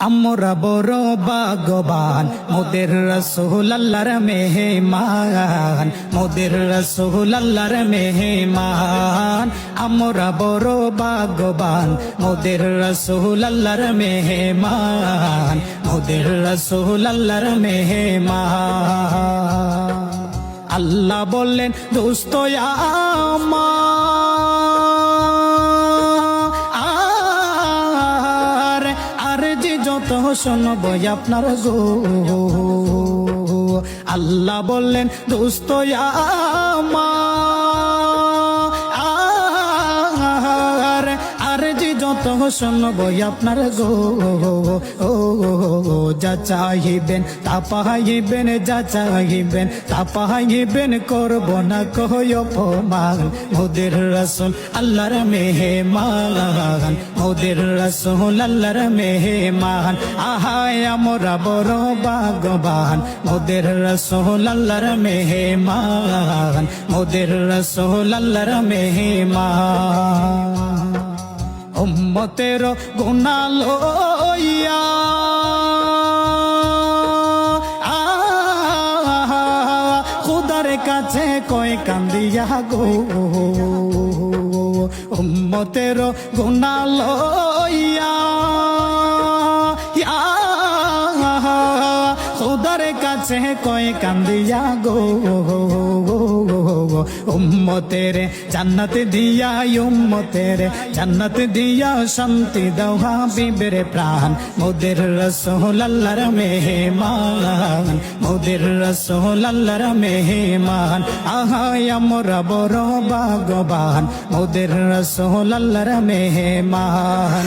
আমরা বড় ভাগ্যবান মোদের রাসূল আল্লাহর মেহমান, মোদের রাসূল আল্লাহর মেহমান। আমরা বড় ভাগ্যবান মোদের রাসূল আল্লাহর মেহমান, মোদের রাসূল আল্লাহর মেহমান। আল্লাহ বললেন দোস্ত আমার আর যে যত শুনব আপনার গো। আল্লাহ বললেন দোস্ত আমার আর যে যত শুনব আপনার গো। যা চাহিবেন তা পাইবেন, যা চাহিবেন তা পাইবেন, করব না কই অপমান। মোদের রাসূল আল্লাহর মেহমান, মোদের রাসূল আল্লাহর মেহমান। আহায় আমরা বড় ভাগ্যবান মোদের রাসূল আল্লাহর মেহমান, মোদের রাসূল আল্লাহর মেহমান। উম্মতের গুনাহ লইয়া খুদার কাছে কয় কান্দিয়া গো। উম্মতের গুনাহ লইয়া খুদার কাছে কয় কান্দিয়া গো। উম্মতের জান্নাত দিয়া, উম্মতের জান্নাত দিয়া শান্তি দাও হাবিবের প্রাণ। মোদের রাসূল আল্লাহর মেহমান, মোদের রাসূল আল্লাহর মেহমান। আহায় আমরা বড় ভাগ্যবান মোদের রাসূল আল্লাহর মেহমান।